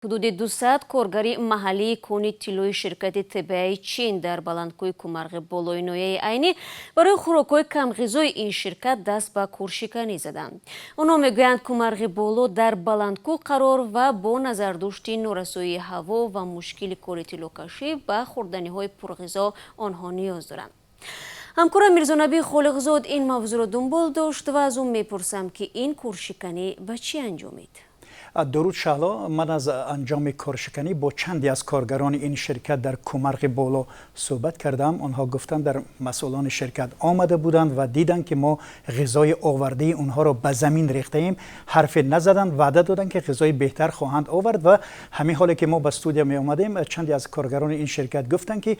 حدود 200 کارگری محلی کونی تیلوی شرکت طبیعی چین در بلندکوی کومرغ بالای نویه عینی برای خوراک‌های کم‌غذای این شرکت دست به کورشکنی زدند. آنها میگویند کومرغ بالو در بلندکو قرار و با نظرداشتی نورسایی هوا و مشکل کار تیلوکشی به خوردنی‌های پرغذا آنها نیاز دارند. همکارم میرزانبی خالقزاد این موضوع را دنبال داشت و از اون میپرسم که این کورشکنی به چی انجامید؟ درود شهلا، من از انجام کارشکنی با چندی از کارگران این شرکت در کومرغ بالو صحبت کردم. آنها گفتند در مسئولان شرکت آمده بودند و دیدند که ما غذای آورده اونها را به زمین ریخته ایم. حرف نزدند، وعده دادند که غذای بهتر خواهند آورد و همین حالی که ما به استودیو می آمدیم چندی از کارگران این شرکت گفتند که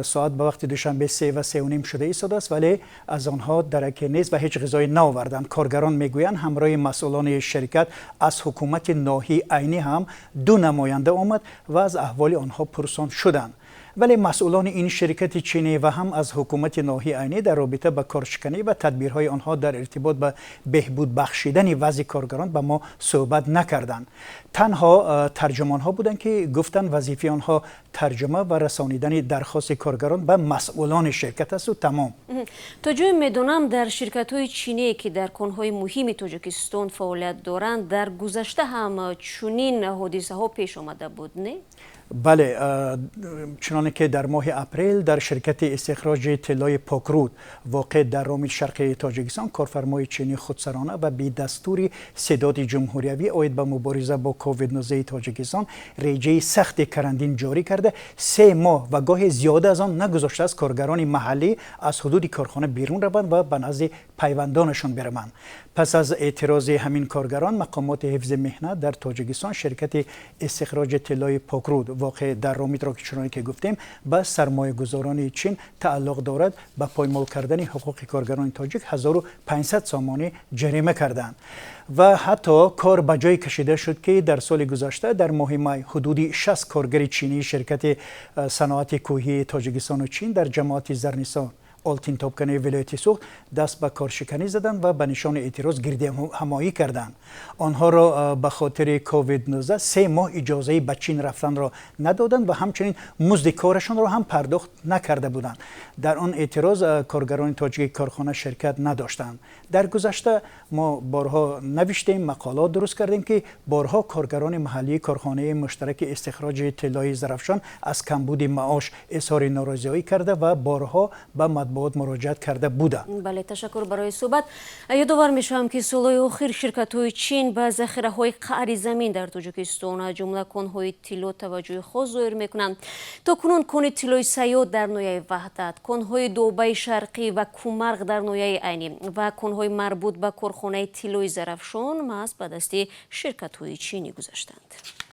ساعت به وقت دوشنبه 3 و 3 و نیم شده ایستاده است، ولی از آنها درکی نیست و هیچ غذای نآوردند. کارگران میگویند همراه مسئولان شرکت از حکومت ناحیه عینی هم 2 نماینده آمد و از احوال آنها پرسان شدند، ولی مسئولان این شرکت چینی و هم از حکومت ناحیه عینی در رابطه با کارشکنی و تدبیرهای آنها در ارتباط با بهبود بخشیدن وضع کارگران با ما صحبت نکردند. تنها ترجمان ها بودند که گفتند وظیفه آنها ترجمه و رسانیدن درخواست کارگران به مسئولان شرکت است و تمام. تا جای میدونم در شرکت های چینی که در کنهای مهم تاجیکستان فعالیت دارند در گذشته هم چنین حادثه ها پیش آمده بود، نه؟ بله، چنانه که در ماه اپریل در شرکت استخراج طلای پاکرود واقع در رامل شرق تاجیکستان کارفرمای چینی خودسرانه و بی دستور سداد جمهوریوی آید به مبارزه با کووید 19 تاجیکستان رژه سخت کرانتین جاری کرده 3 ماه و گاه زیاده از آن نگذاشته است کارگران محلی از حدود کارخانه بیرون روند و به نزد پیوندانشان بروند. پس از اعتراض همین کارگران مقامات حفظ مهنت در تاجیکستان شرکت استخراج طلای پاکرود واقع در رامید را که چنانکه که گفتیم به سرمایه گذاران چین تعلق دارد به پایمال کردن حقوق کارگران تاجیک 1500 سامانه جریمه کردند و حتی کار به جای کشیده شد که در سال گذشته در ماه می حدود 60 کارگر چینی شرکت صنعت کوهی تاجیکستان و چین در جماعت زرنیسان آلتین تاپکنه ولایت سوخت دست به کارشکنی زدند و به نشان اعتراض گرد همایی کردند. آنها را به خاطر کووید 19 3 ماه اجازه به چین رفتن را ندادند و همچنین مزد کارشان را هم پرداخت نکرده بودند. در آن اعتراض کارگران تاجیک کارخانه شرکت نداشتند. در گذشته ما بارها نوشتیم، مقالات درست کردیم که بارها کارگران محلی کارخانه مشترک استخراج طلای زرافشان از کمبود معاش اظهار ناراضی کرده و بارها به مطبوعات مراجعت کرده بوده. بله، تشکر برای صحبت. یادآور میشم که سالهای اخیر شرکت‌های چین به ذخیره‌های قعر زمین در تاجیکستان از جمله کان‌های طلا توجه خاص ظاهر می‌کنند. تاکنون کان طلای سیاد در ناحیه وحدت، کان‌های دوبه شرقی و کومرغ در ناحیه عینی و کان‌های مربوط به کارخانه طلای زرافشان محض به دست شرکت‌های چینی گذاشتند.